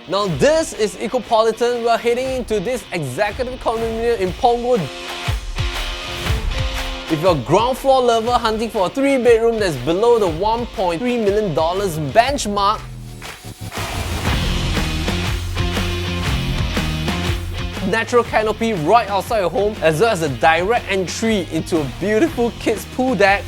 Now this is Ecopolitan. We're heading into this executive condominium in Punggol. If you're a ground floor lover hunting for a 3-bedroom that's below the $1.3 million benchmark, natural canopy right outside your home, as well as a direct entry into a beautiful kids pool deck.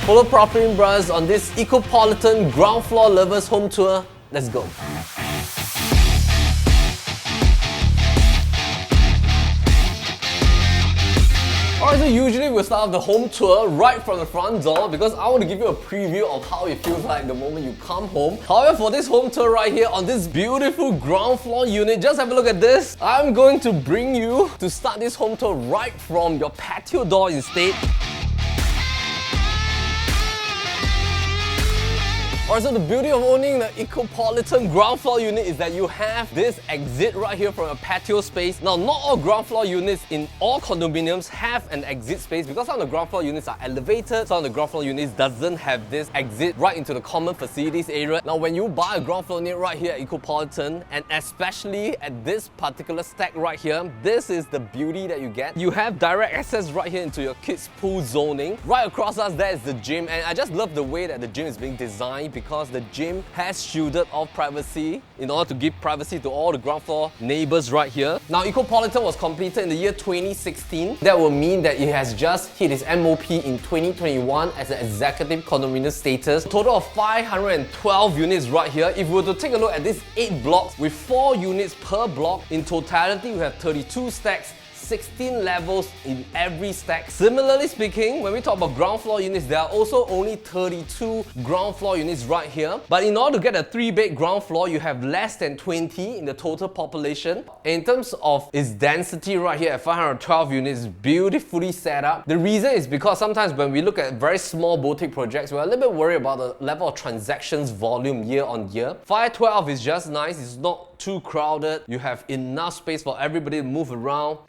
Follow Propertylimbrothers on this Ecopolitan ground floor lovers home tour. Let's go. Alright, so usually we'll start off the home tour right from the front door because I want to give you a preview of how it feels like the moment you come home. However, for this home tour right here on this beautiful ground floor unit, just have a look at this. I'm going to bring you to start this home tour right from your patio door instead. Alright, so the beauty of owning the Ecopolitan ground floor unit is that you have this exit right here from a patio space. Now, not all ground floor units in all condominiums have an exit space because some of the ground floor units are elevated, some of the ground floor units doesn't have this exit right into the common facilities area. Now, when you buy a ground floor unit right here at Ecopolitan, and especially at this particular stack right here, this is the beauty that you get. You have direct access right here into your kids pool zoning. Right across us, there is the gym, and I just love the way that the gym is being designed because the gym has shielded off privacy in order to give privacy to all the ground floor neighbors right here. Now, Ecopolitan was completed in the year 2016. That will mean that it has just hit its MOP in 2021 as an executive condominium status. A total of 512 units right here. If we were to take a look at these 8 blocks with 4 units per block, in totality we have 32 stacks, 16 levels in every stack. Similarly speaking, when we talk about ground floor units, there are also only 32 ground floor units right here. But in order to get a 3-bed ground floor, you have less than 20 in the total population. In terms of its density right here at 512 units, beautifully set up. The reason is because sometimes when we look at very small boutique projects, we're a little bit worried about the level of transactions volume year on year. 512 is just nice, it's not too crowded. You have enough space for everybody to move around.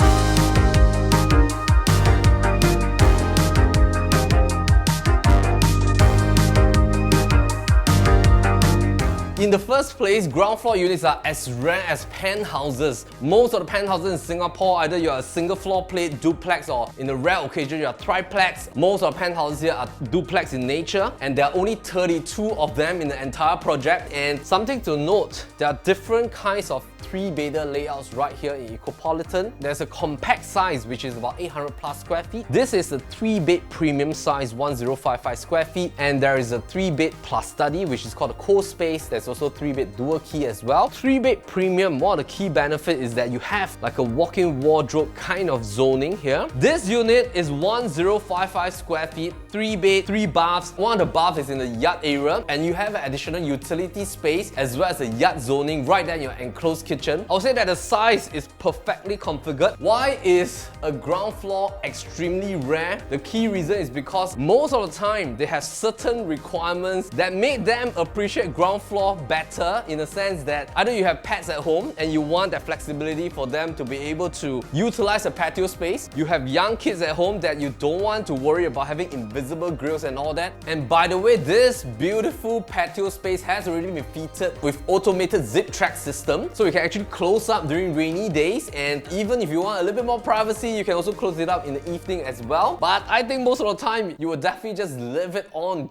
In the first place, ground floor units are as rare as penthouses. Most of the penthouses in Singapore, either you're a single floor plate, duplex, or in a rare occasion, you're a triplex. Most of the penthouses here are duplex in nature, and there are only 32 of them in the entire project. And something to note, there are different kinds of 3-bedder layouts right here in Ecopolitan. There's a compact size, which is about 800 plus square feet. This is a 3-bed premium size, 1055 square feet. And there is a 3-bed plus study, which is called a co-space. There's also 3-bed dual key as well. 3-bed premium, one of the key benefits is that you have like a walk-in wardrobe kind of zoning here. This unit is 1055 square feet, 3-bed, 3 baths. One of the baths is in the yard area, and you have an additional utility space as well as a yard zoning right there in your enclosed kitchen. I would say that the size is perfectly configured. Why is a ground floor extremely rare? The key reason is because most of the time they have certain requirements that make them appreciate ground floor better, in a sense that either you have pets at home and you want that flexibility for them to be able to utilize a patio space. You have young kids at home that you don't want to worry about having invisible grills and all that. And by the way, this beautiful patio space has already been fitted with automated Ziptrak system, so you can actually close up during rainy days, and even if you want a little bit more privacy, you can also close it up in the evening as well. But I think most of the time you will definitely just leave it on.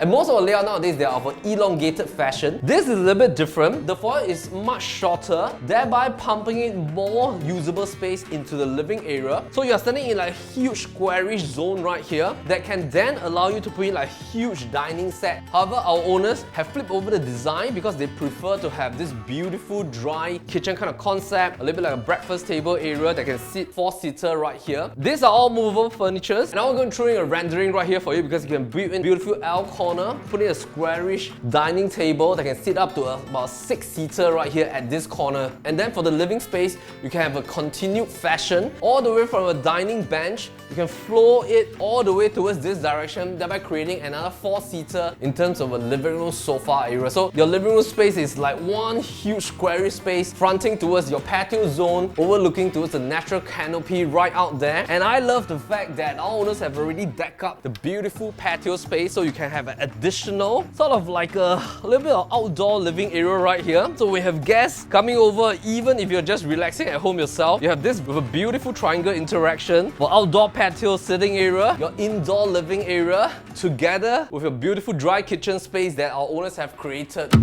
And most of the layout nowadays, they are of an elongated fashion. This is a little bit different. The foyer is much shorter, thereby pumping in more usable space into the living area. So you're standing in like a huge squarish zone right here that can then allow you to put in like a huge dining set. However, our owners have flipped over the design because they prefer to have this beautiful dry kitchen kind of concept, a little bit like a breakfast table area that can sit 4-seater right here. These are all movable furnitures, and I'm going to throw in a rendering right here for you because you can build in beautiful L-corner corner, put in a squarish dining table that can sit up to about 6-seater right here at this corner. And then for the living space, you can have a continued fashion all the way from a dining bench. You can flow it all the way towards this direction, thereby creating another 4-seater in terms of a living room sofa area. So your living room space is like one huge squarish space fronting towards your patio zone, overlooking towards the natural canopy right out there. And I love the fact that our owners have already decked up the beautiful patio space, so you can have an additional sort of like a little bit of outdoor living area right here. So we have guests coming over, even if you're just relaxing at home yourself. You have this with a beautiful triangle interaction for outdoor patio sitting area, your indoor living area, together with a beautiful dry kitchen space that our owners have created.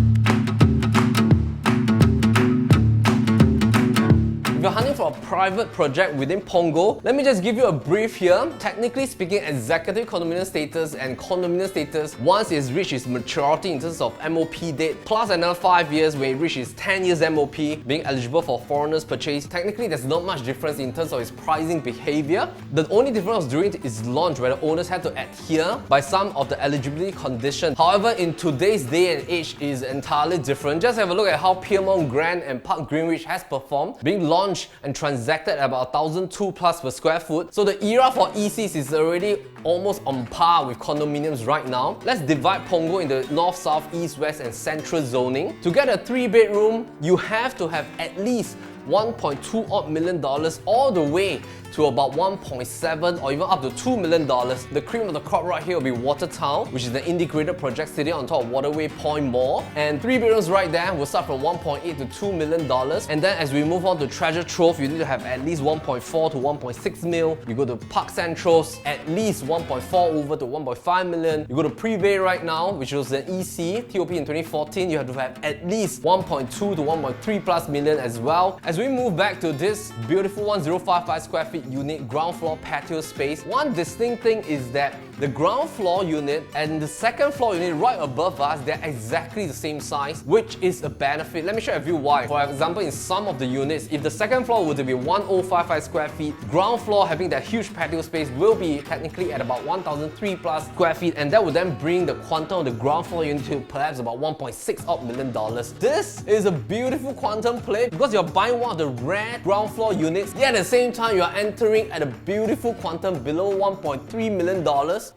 If you're hunting for a private project within Punggol, let me just give you a brief here. Technically speaking, executive condominium status and condominium status, once it's reached its maturity in terms of MOP date, plus another 5 years when it reaches 10 years MOP, being eligible for foreigners purchase, technically there's not much difference in terms of its pricing behavior. The only difference was during its launch where the owners had to adhere by some of the eligibility conditions. However, in today's day and age is entirely different. Just have a look at how Piermont Grand and Park Greenwich has performed, being launched and transacted at about 1,002 plus per square foot. So the era for ECs is already almost on par with condominiums right now. Let's divide Punggol into north, south, east, west and central zoning. To get a 3-bedroom, you have to have at least $1.2 odd million all the way to about 1.7 or even up to $2 million. The cream of the crop right here will be Watertown, which is the integrated project sitting on top of Waterway Point Mall. And 3 bedrooms right there will start from 1.8 to $2 million. And then as we move on to Treasure Trove, you need to have at least 1.4 to 1.6 mil. You go to Park Centrals, at least 1.4 over to 1.5 million. You go to Pre-Bay right now, which was an EC, TOP in 2014, you have to have at least 1.2 to 1.3 plus million as well. As we move back to this beautiful 1055 square feet unit ground floor patio space, one distinct thing is that the ground floor unit and the second floor unit right above us, they're exactly the same size, which is a benefit. Let me share with you why. For example, in some of the units, if the second floor were to be 1055 square feet, ground floor having that huge patio space will be technically at about 1,003 plus square feet, and that would then bring the quantum of the ground floor unit to perhaps about 1.6 odd million dollars. This is a beautiful quantum play because you're buying one of the rare ground floor units, yet at the same time you are entering at a beautiful quantum below $1.3 million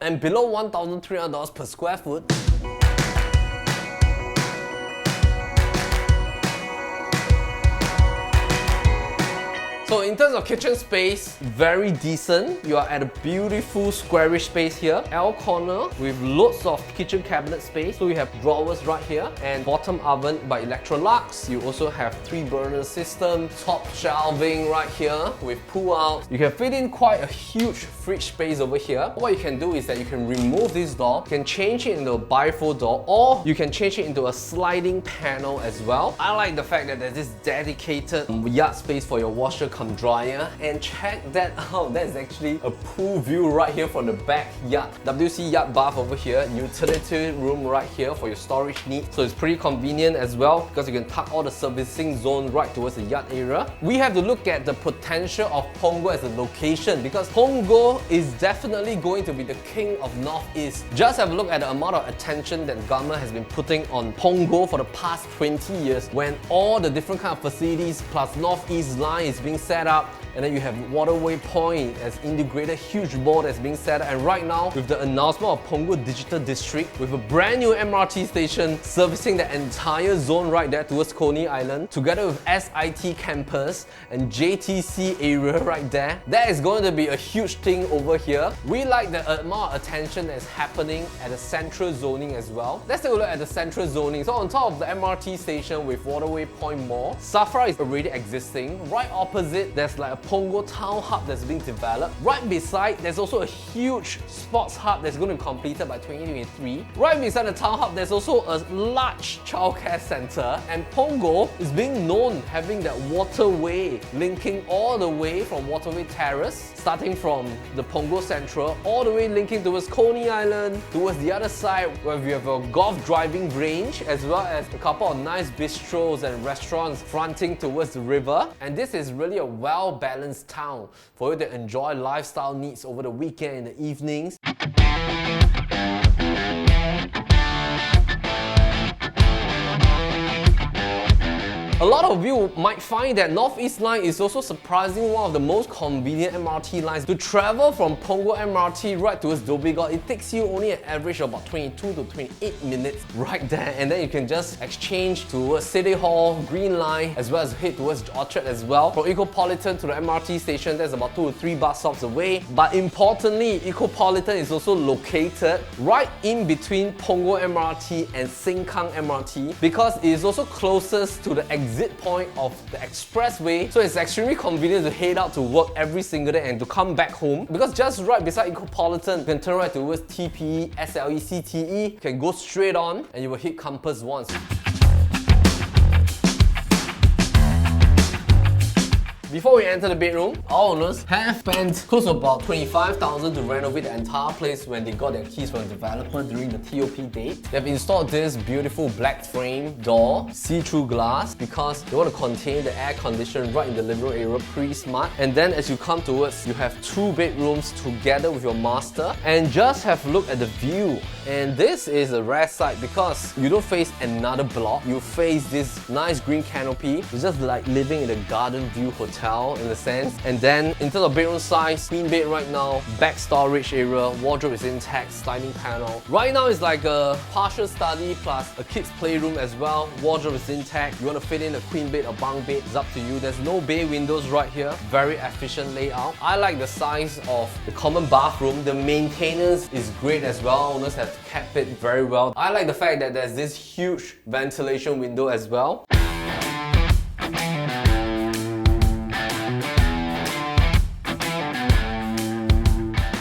and below $1,300 per square foot. So in terms of kitchen space, very decent. You are at a beautiful squarish space here. L corner with loads of kitchen cabinet space. So you have drawers right here and bottom oven by Electrolux. You also have 3-burner system, top shelving right here with pull out. You can fit in quite a huge fridge space over here. What you can do is that you can remove this door, you can change it into a bifold door, or you can change it into a sliding panel as well. I like the fact that there's this dedicated yard space for your washer come dryer, and check that out, that is actually a pool view right here from the backyard. WC yard bath over here, utility room right here for your storage needs, so it's pretty convenient as well because you can tuck all the servicing zone right towards the yard area. We have to look at the potential of Punggol as a location because Punggol is definitely going to be the king of Northeast. Just have a look at the amount of attention that the government has been putting on Punggol for the past 20 years when all the different kind of facilities plus Northeast line is being set up, and then you have Waterway Point as integrated huge mall that's being set up, and right now with the announcement of Punggol Digital District with a brand new MRT station servicing the entire zone right there towards Coney Island, together with SIT campus and JTC area right there, that is going to be a huge thing over here. We like the amount of attention that's happening at the central zoning as well. Let's take a look at the central zoning. So on top of the MRT station with Waterway Point Mall, SAFRA is already existing. Right opposite, there's like a Punggol Town Hub that's being developed. Right beside, there's also a huge sports hub that's going to be completed by 2023. Right beside the Town Hub, there's also a large childcare center, and Punggol is being known having that waterway linking all the way from Waterway Terrace, starting from the Punggol Central, all the way linking towards Coney Island, towards the other side where we have a golf driving range, as well as a couple of nice bistros and restaurants fronting towards the river. And this is really a well-balanced town for you to enjoy lifestyle needs over the weekend in the evenings. A lot of you might find that Northeast Line is also surprisingly one of the most convenient MRT lines. To travel from Punggol MRT right towards Dhoby Ghaut, it takes you only an average of about 22 to 28 minutes right there, and then you can just exchange towards City Hall, Green Line, as well as head towards Orchard as well. From Ecopolitan to the MRT station, that's about 2 to 3 bus stops away. But importantly, Ecopolitan is also located right in between Punggol MRT and Sengkang MRT because it is also closest to the exit point of the expressway, so it's extremely convenient to head out to work every single day and to come back home, because just right beside Ecopolitan, you can turn right towards TPE, SLE, CTE, you can go straight on and you will hit Compass once. Before we enter the bedroom, our owners have spent close to about $25,000 to renovate the entire place when they got their keys from the developer during the TOP date. They've installed this beautiful black frame door, see-through glass, because they want to contain the air condition right in the living room area, pretty smart. And then as you come towards, you have 2 bedrooms together with your master. And just have a look at the view. And this is a rare sight because you don't face another block, you face this nice green canopy. It's just like living in a garden view hotel in a sense. And then in terms of bedroom size, queen bed right now, back storage area, wardrobe is intact, sliding panel. Right now it's like a partial study plus a kid's playroom as well. Wardrobe is intact. You want to fit in a queen bed or bunk bed, it's up to you. There's no bay windows right here. Very efficient layout. I like the size of the common bathroom. The maintenance is great as well. Owners have kept it very well. I like the fact that there's this huge ventilation window as well.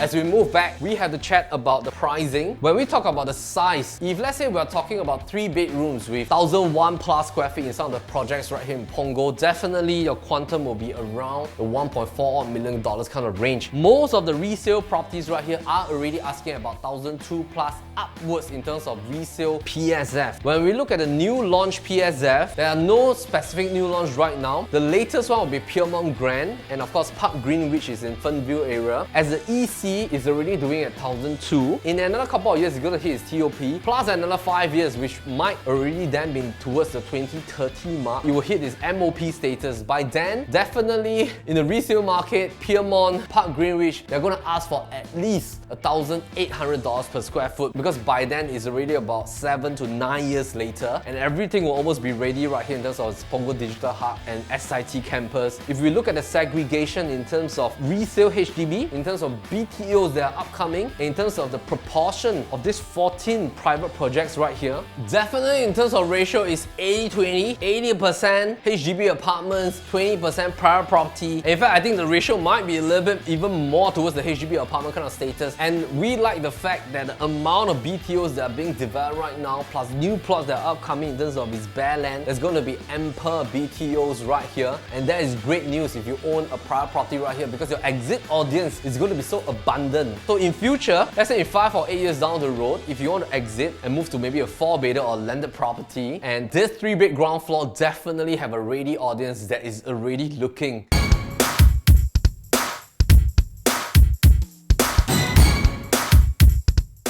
As we move back, we have to chat about the pricing. When we talk about the size, if let's say we're talking about 3 bedrooms with 1,001 plus square feet in some of the projects right here in Punggol, definitely your quantum will be around the $1.4 million kind of range. Most of the resale properties right here are already asking about 1,002 plus upwards in terms of resale PSF. When we look at the new launch PSF, there are no specific new launch right now. The latest one will be Piermont Grand, and of course Park Green, which is in Fernville area. As the EC is already doing at 1,002. In another couple of years, it's going to hit its TOP, plus another 5 years, which might already then be towards the 2030 mark. It will hit its MOP status. By then, definitely in the resale market, Piermont, Park Greenwich, they're going to ask for at least $1,800 per square foot, because by then it's already about 7 to 9 years later, and everything will almost be ready right here in terms of its Punggol Digital Hub and SIT campus. If we look at the segregation in terms of resale HDB, in terms of BTOs that are upcoming, in terms of the proportion of these 14 private projects right here, definitely in terms of ratio is 80-20, 80% HDB apartments, 20% private property. In fact, I think the ratio might be a little bit even more towards the HDB apartment kind of status. And we like the fact that the amount of BTOs that are being developed right now, plus new plots that are upcoming in terms of its bare land, there's going to be ample BTOs right here. And that is great news if you own a private property right here, because your exit audience is going to be so abundant. So in future, let's say in 5 or 8 years down the road, if you want to exit and move to maybe a 4-bedder or landed property, and this 3-bed ground floor definitely have a ready audience that is already looking.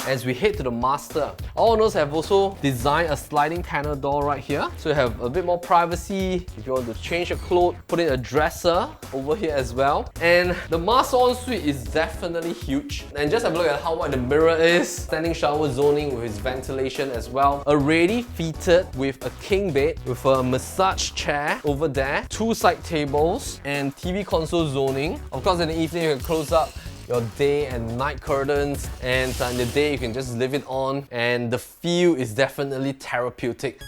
As we head to the master, our owners have also designed a sliding panel door right here, so you have a bit more privacy. If you want to change your clothes, put in a dresser over here as well. And the master ensuite is definitely huge. And just have a look at how wide the mirror is. Standing shower zoning with its ventilation as well. Already fitted with a king bed with a massage chair over there, 2 side tables, and TV console zoning. Of course, in the evening you can close up your day and night curtains, and in the day you can just leave it on, and the feel is definitely therapeutic.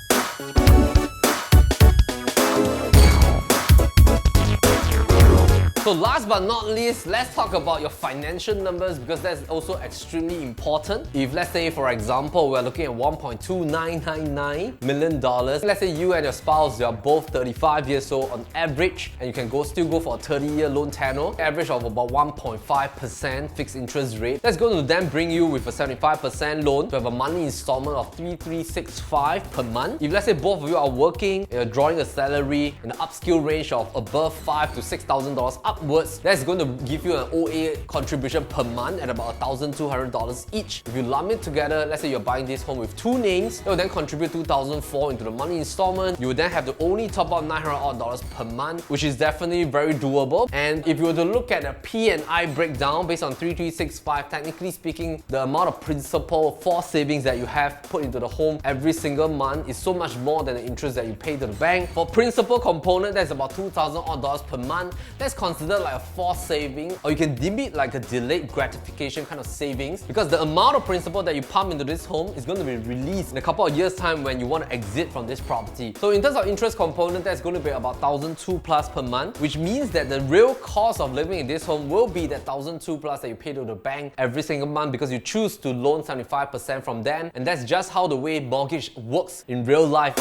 So last but not least, let's talk about your financial numbers, because that's also extremely important. If let's say, for example, we're looking at $1.2999 million. Let's say you and your spouse, you're both 35 years old on average, and you can still go for a 30-year loan tenor, average of about 1.5% fixed interest rate. That's going to then bring you with a 75% loan to have a monthly installment of $3,365 per month. If let's say both of you are working, you're drawing a salary in the upskill range of above $5,000 to $6,000 upwards, that's going to give you an OA contribution per month at about $1,200 each. If you lump it together, let's say you're buying this home with two names, it will then contribute $2,400 into the monthly installment. You will then have to only top up $900 per month, which is definitely very doable. And if you were to look at a P&I breakdown based on 3365, technically speaking, the amount of principal for savings that you have put into the home every single month is so much more than the interest that you pay to the bank. For principal component, that's about $2,000 per month. That's considered like a forced saving, or you can deem it like a delayed gratification kind of savings, because the amount of principal that you pump into this home is going to be released in a couple of years time when you want to exit from this property. So in terms of interest component, that's going to be about $1,200 plus per month, which means that the real cost of living in this home will be that $1,200 plus that you pay to the bank every single month, because you choose to loan 75% from them, and that's just how the way mortgage works in real life.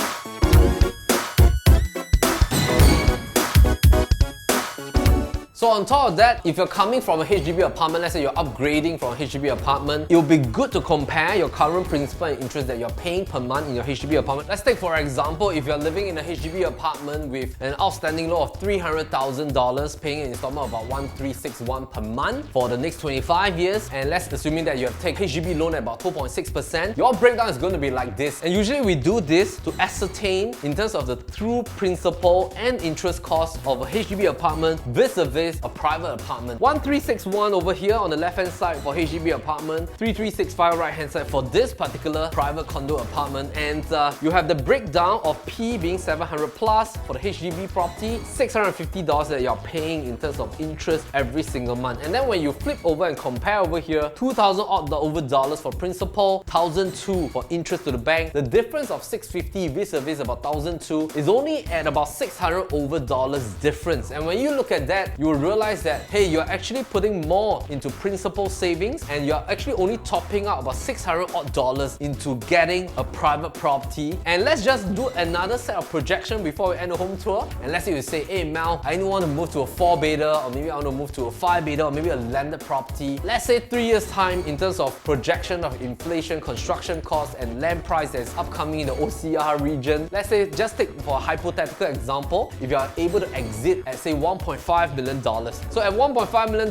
So on top of that, if you're coming from a HDB apartment, let's say you're upgrading from a HDB apartment, it will be good to compare your current principal and interest that you're paying per month in your HDB apartment. Let's take for example, if you're living in a HDB apartment with an outstanding loan of $300,000, paying an installment of about $1,361 per month for the next 25 years, and let's assuming that you have taken HDB loan at about 2.6%, your breakdown is going to be like this. And usually we do this to ascertain in terms of the true principal and interest cost of a HDB apartment vis-a-vis a private apartment. 1,361 over here on the left hand side for HDB apartment, 3,365 right hand side for this particular private condo apartment, and you have the breakdown of P being 700 plus for the HDB property, $650 that you're paying in terms of interest every single month. And then when you flip over and compare over here, $2,000 for principal, $1,200 for interest to the bank, the difference of $650 vis-a-vis about $1,200 is only at about $600 difference. And when you look at that, you will realize that, hey, you're actually putting more into principal savings, and you're actually only topping up about $600 into getting a private property. And let's just do another set of projection before we end the home tour. And let's say you say, hey Mel, I want to move to a 4-bedder, or maybe I want to move to a 5-bedder, or maybe a landed property. Let's say 3 years time in terms of projection of inflation, construction costs, and land price that's upcoming in the OCR region. Let's say, just take for a hypothetical example, if you are able to exit at say $1.5 million. So at $1.5 million,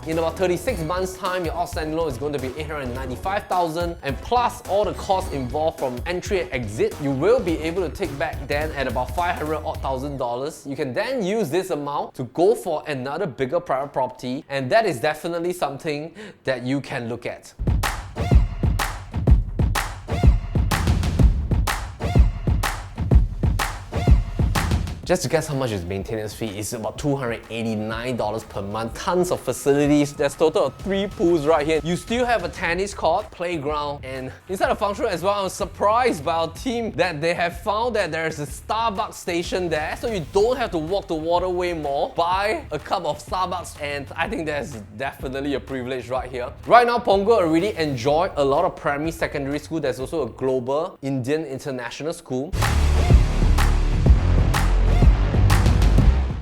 in about 36 months time, your outstanding loan is going to be $895,000, and plus all the costs involved from entry and exit, you will be able to take back then at about $500,000. You can then use this amount to go for another bigger private property, and that is definitely something that you can look at. Just to guess how much its maintenance fee is, about $289 per month. Tons of facilities. There's a total of 3 pools right here. You still have a tennis court, playground, and inside the function room as well, I was surprised by our team that they have found that there's a Starbucks station there, so you don't have to walk the Waterway Mall, buy a cup of Starbucks, and I think that's definitely a privilege right here. Right now, Punggol already enjoy a lot of primary, secondary school. There's also a global Indian international school.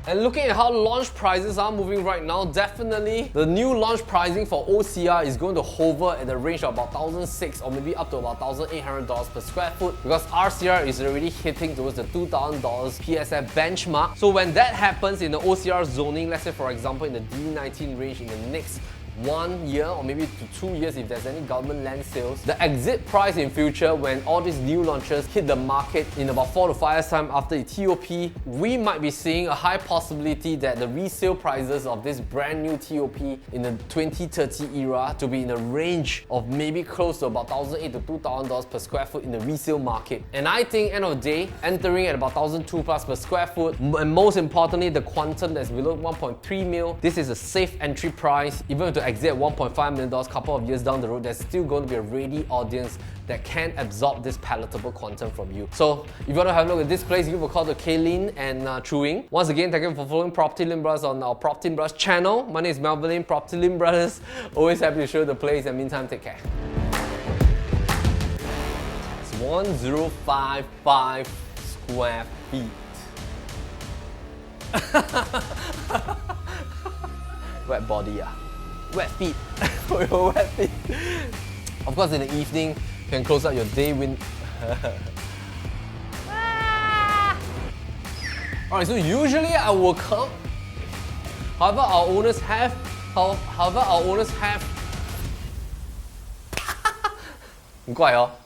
And looking at how launch prices are moving right now, definitely the new launch pricing for OCR is going to hover at the range of about $1,600 or maybe up to about $1,800 per square foot, because RCR is already hitting towards the $2,000 PSF benchmark. So when that happens in the OCR zoning, let's say for example in the D19 range in the next 1 year or maybe to 2 years if there's any government land sales, the exit price in future when all these new launches hit the market in about 4 to 5 years time after the TOP, we might be seeing a high possibility that the resale prices of this brand new TOP in the 2030 era to be in the range of maybe close to about $1,800 to $2,000 per square foot in the resale market. And I think end of the day, entering at about $1,200 plus per square foot, and most importantly the quantum that's below 1.3 mil, this is a safe entry price. Even if to exit at $1.5 million a couple of years down the road, there's still going to be a ready audience that can absorb this palatable quantum from you. So if you want to have a look at this place, give a call to Kaylin and Chewing. Once again, thank you for following Propertylimbrothers on our Propertylimbrothers channel. My name is Melvin Lim, Propertylimbrothers. Always happy to show the place, and meantime, take care. It's 1055 square feet. Wet body, wet feet. Wet feet. Of course, in the evening, you can close up your day window. Alright, so usually I will come However, our owners have很怪哦。